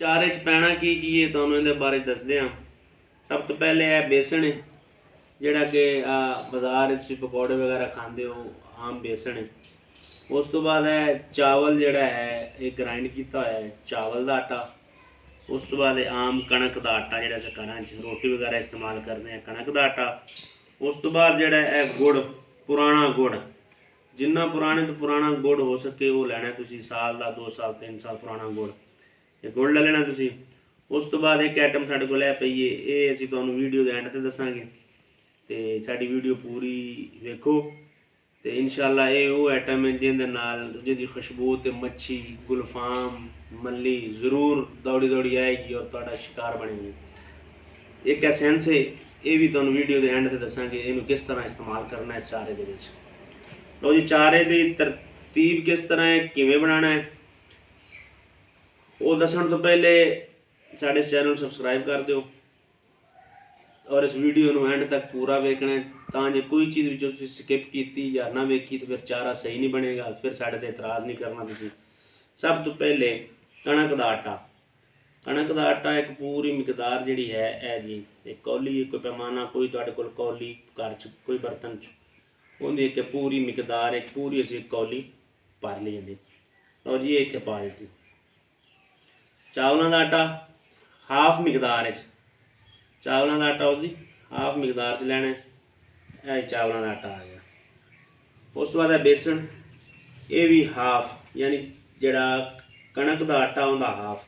ਚਾਰੇ 'ਚ ਪੈਣਾ ਕੀ ਹੈ ਤੁਹਾਨੂੰ ਇਹਦੇ ਬਾਰੇ ਦੱਸਦੇ ਹਾਂ। ਸਭ ਤੋਂ ਪਹਿਲੇ ਹੈ बेसन है, ਜਿਹੜਾ ਕਿ ਬਾਜ਼ਾਰ ਵਿੱਚ ਪਕੌੜੇ ਵਗੈਰਾ ਖਾਂਦੇ ਹੋ, ਆਮ बेसन है। ਉਸ ਤੋਂ ਬਾਅਦ ਹੈ ਚਾਵਲ, ਜਿਹੜਾ ਹੈ ਇਹ ਗ੍ਰਾइंड ਕੀਤਾ ਹੋਇਆ ਹੈ ਚਾਵਲ ਦਾ ਆਟਾ। ਉਸ ਤੋਂ ਬਾਅਦ ਆਮ ਕਣਕ ਦਾ ਆਟਾ, ਜਿਹੜਾ ਅਸੀਂ ਘਰਾਂ 'ਚ ਰੋਟੀ ਵਗੈਰਾ ਇਸਤੇਮਾਲ ਕਰਦੇ ਹਾਂ, ਕਣਕ ਦਾ ਆਟਾ। ਉਸ ਤੋਂ ਬਾਅਦ ਜਿਹੜਾ ਹੈ ਗੁੜ, ਪੁਰਾਣਾ ਗੁੜ, ਜਿੰਨਾ ਪੁਰਾਣੇ ਤੋਂ ਪੁਰਾਣਾ ਗੁੜ ਹੋ ਸਕੇ ਉਹ ਲੈਣਾ ਤੁਸੀਂ, ਸਾਲ ਦਾ 2 ਸਾਲ 3 ਸਾਲ ਪੁਰਾਣਾ ਗੁੜ, ਇਹ ਗੁੜ ਲੈ ਲੈਣਾ ਤੁਸੀਂ। ਉਸ ਤੋਂ ਬਾਅਦ ਇੱਕ ਆਈਟਮ ਸਾਡੇ ਕੋਲ ਇਹ ਪਈ ਹੈ, ਇਹ ਅਸੀਂ ਤੁਹਾਨੂੰ ਵੀਡੀਓ ਦੇ ਐਂਡ 'ਤੇ ਦੱਸਾਂਗੇ, ਤੇ ਸਾਡੀ ਵੀਡੀਓ ਪੂਰੀ ਵੇਖੋ। ਤੇ ਇਨਸ਼ਾਅੱਲਾ ਇਹ ਉਹ ਆਈਟਮ ਹੈ ਜਿਹਦੇ ਨਾਲ ਜਿਹਦੀ ਖੁਸ਼ਬੂ ਤੇ ਮੱਛੀ, ਗੁਲਫਾਮ, ਮੱਲੀ ਜ਼ਰੂਰ ਦੌੜੀ ਦੌੜੀ ਆਏਗੀ ਔਰ ਤੁਹਾਡਾ ਸ਼ਿਕਾਰ ਬਣੇਗੀ। ਇੱਕ ਐਸੈਂਸ ਹੈ, ਇਹ ਵੀ ਤੁਹਾਨੂੰ ਵੀਡੀਓ ਦੇ ਐਂਡ 'ਤੇ ਦੱਸਾਂਗੇ ਇਹਨੂੰ ਕਿਸ ਤਰ੍ਹਾਂ ਇਸਤੇਮਾਲ ਕਰਨਾ ਹੈ ਚਾਰੇ ਦੇ ਵਿੱਚ। ਲਓ ਜੀ, ਚਾਰੇ ਦੀ ਤਰਤੀਬ ਕਿਸ ਤਰ੍ਹਾਂ ਹੈ, ਕਿਵੇਂ ਬਣਾਉਣਾ ਹੈ, ਉਹ ਦੱਸਣ ਤੋਂ ਪਹਿਲੇ ਸਾਡੇ ਚੈਨਲ ਨੂੰ ਸਬਸਕ੍ਰਾइब कर दो और इस वीडियो ਨੂੰ एंड तक पूरा वेखना ਤਾਂ ਜੇ ਕੋਈ ਚੀਜ਼ ਵਿੱਚੋਂ ਤੁਸੀਂ ਸਕਿਪ ਕੀਤੀ ਜਾਂ ਨਾ ਵੇਖੀ ਤਾਂ ਫਿਰ ਚਾਰਾ ਸਹੀ ਨਹੀਂ ਬਣੇਗਾ, ਫਿਰ ਸਾਡੇ ਤੇ ਇਤਰਾਜ਼ ਨਹੀਂ ਕਰਨਾ ਤੁਸੀਂ। ਸਭ ਤੋਂ ਪਹਿਲੇ ਕਣਕ ਦਾ ਆਟਾ। ਕਣਕ ਦਾ ਆਟਾ ਇੱਕ ਪੂਰੀ ਮਿਕਦਾਰ ਜਿਹੜੀ ਹੈ ਇਹ ਜੀ, ਇੱਕ ਕੌਲੀ, ਕੋਈ ਪੈਮਾਨਾ, ਕੋਈ ਤੁਹਾਡੇ ਕੋਲ ਕੌਲੀ ਘਰ 'ਚ ਕੋਈ ਬਰਤਨ 'ਚ, ਉਹਦੀ ਇੱਕ ਪੂਰੀ ਮਿਕਦਾਰ, ਇੱਕ ਪੂਰੀ ਅਸੀਂ ਕੌਲੀ ਭਰ ਲਈ ਜਾਂਦੀ। ਲਓ ਜੀ, ਇਹ ਇੱਥੇ ਪਾ ਦਿੱਤੀ। ਚਾਵਲਾਂ ਦਾ ਆਟਾ हाफ मिकदार, चावलों का आटा उसकी हाफ मिकदार च लैना, यह चावलों का आटा आ गया। उस बाद है बेसन, ये भी हाफ, यानी जड़ा कणक का आटा उनका हाफ।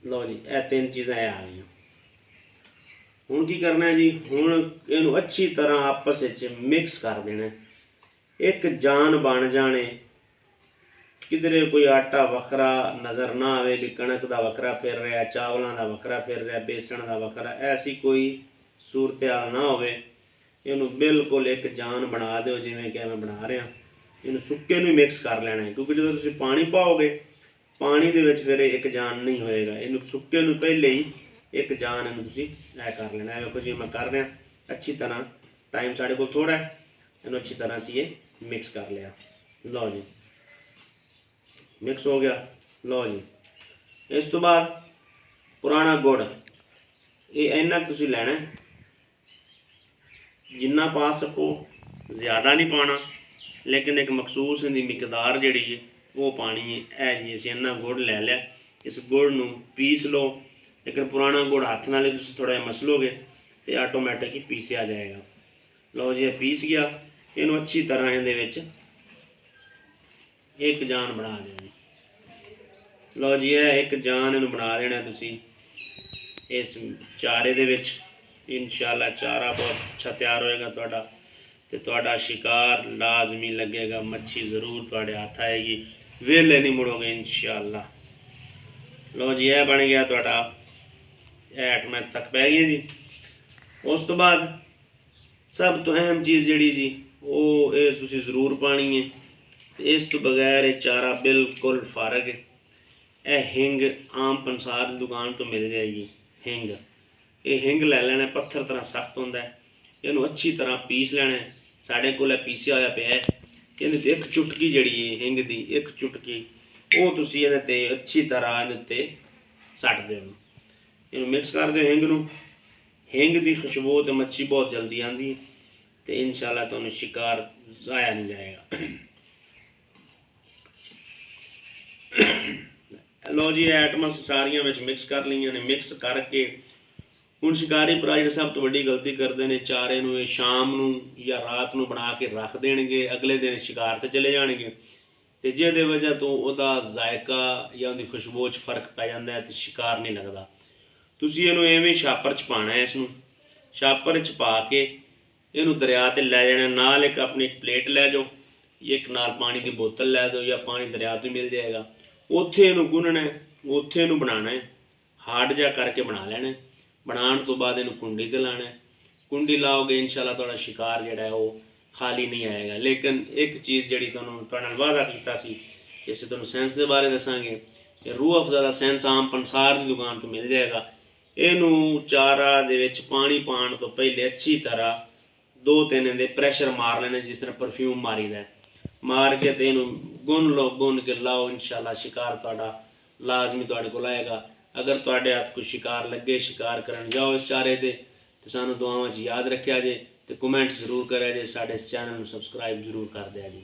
लो जी, यह 3 चीज़ां आ गई। हुण की करना है जी, हुण इनू अच्छी तरह आपस में मिक्स कर देना, एक जान बन जाने, किधरे कोई आटा वखरा नज़र ना आए कि कणक का वखरा फिर रहा, चावलों का वखरा फिर रहा, बेसन का वखरा, ऐसी कोई सूरत हाल ना हो। इनू बिल्कुल एक जान बना दो, जिमें कि मैं बना रहा। इनू सुक्के नूं मिक्स कर लेना है, क्योंकि जो तुसीं पानी पाओगे पानी दे विच फिर एक जान नहीं होएगा। इनू सुक्के नूं पहले ही एक जान इनू तुसीं ऐ कर लेना है। देखो जी, मैं कर रहा अच्छी तरह, टाइम साढ़े कोल थोड़ा है, इनू अच्छी तरह से ये मिक्स कर लिया। लो जी, मिक्स हो गया। लो जी, इस तो बाद पुराना गुड़, ये इन्ना तुसीं लैना, जिन्ना पा सको, ज़्यादा नहीं पाना, लेकिन एक मखसूस इहदी मिकदार जिहड़ी है वो पानी है। ऐ जी असीं इन्ना गुड़ लै लिया, इस गुड़ नूं पीस लो, लेकिन पुराना गुड़ हत्थ नाल ही तुसीं थोड़ा जिहा मसलोगे तो आटोमैटिक ही पीसिया जाएगा। लो जी, पीस गया, इहनूं अच्छी तरह इहदे विच एक जान बना देनी। लो जी, एक जान इनू बना देना तुसी इस चारे दे विच। इंशाअल्लाह चारा बहुत अच्छा तैयार होएगा तुहाडा, ते तुहाडा शिकार लाजमी लगेगा, मच्छी ज़रूर तुहाडे हत्थ आएगी, वेले नहीं मुड़ोगे इंशाअल्लाह। लो जी, यह बन गया तुहाडा, आइटम तक पै गई जी। उस तो बाद सब तो अहम चीज़ जिहड़ी जी वो ये तुसी ज़रूर पानी है, इस तो बगैर ये चारा बिल्कुल फारग है। यह हिंग आम पंसार की दुकान तो मिल जाएगी। हिंग, ये हिंग लै लेना, पत्थर तरह सख्त होंदा है, इनू अच्छी तरह पीस लेना। साढ़े कोल पीसिया होया पिया है, इहदे ते एक चुटकी जिहड़ी है हिंग दी, एक चुटकी वो तुसी इहदे ते अच्छी तरह इहदे ते सट दो, इनू मिक्स कर दो हिंग नू। हिंग की खुशबू तो मच्छी बहुत जल्दी आती है, तो इंशाअल्लाह तुहानू शिकार जाया नहीं जाएगा। लो जी, आइटम सारिया मिक्स कर लिया ने। मिक्स करके हुण शिकारी भरा जिहड़े सब तो वड्डी गलती करते हैं, चारे नूं शाम नूं या रात नूं बना के रख देणगे, अगले दिन शिकार ते चले जाणगे, ते जिहदी वजह तो उहदा जायका या उहदी खुशबू च फर्क पै जांदा है, ते शिकार नहीं लगदा। तुसीं इहनूं इवें छापर च पाना है, इसनूं छापर च पा के इहनूं दरिया ते लै जाना। नाल एक अपनी एक प्लेट लै जाओ, एक नाल पानी की बोतल लै जाओ, या पानी दरिया तो मिल जाएगा, उत्थे इहनूं गुनना है, उत्थे इहनूं बनाना है, हार्ड जा करके बना लेना। बनाने तो बाद इहनूं कुंडी ते लाना है। कुंडी लाओगे इंशाअल्लाह तुहाडा शिकार जिहड़ा है वो खाली नहीं आएगा। लेकिन एक चीज़ जिहड़ी तुहानूं तुहाडे नाल वादा कीता सी, इस तुहानूं सेंस के बारे दसांगे कि रूह अफ़ज़ा दा सेंस आम पंसार की दुकान तो मिल जाएगा। इहनूं चारा दे विच पानी पाण तो पहले अच्छी तरह 2-3 दे प्रैशर मार लेने, जिस तरह परफ्यूम मारीदा है, मार के तो इहनूं गुन लो, गुन के लाओ, इंशाअल्लाह शिकार तुहाडा ਲਾਜ਼ਮੀ ਤੁਹਾਡੇ ਕੋਲ ਆਏਗਾ। ਅਗਰ ਤੁਹਾਡੇ ਹੱਥ ਕੋਈ ਸ਼ਿਕਾਰ ਲੱਗੇ, ਸ਼ਿਕਾਰ ਕਰਨ ਜਾਓ ਇਸ ਚਾਰੇ ਤੇ ਸਾਨੂੰ ਦੁਆਵਾਂ 'ਚ ਯਾਦ ਰੱਖਿਆ ਜੇ ਤੇ ਕਮੈਂਟ ਜ਼ਰੂਰ ਕਰਿਆ ਜੇ। ਸਾਡੇ ਇਸ ਚੈਨਲ ਨੂੰ ਸਬਸਕ੍ਰਾਈਬ ਜ਼ਰੂਰ ਕਰ ਦਿਆ ਜੀ।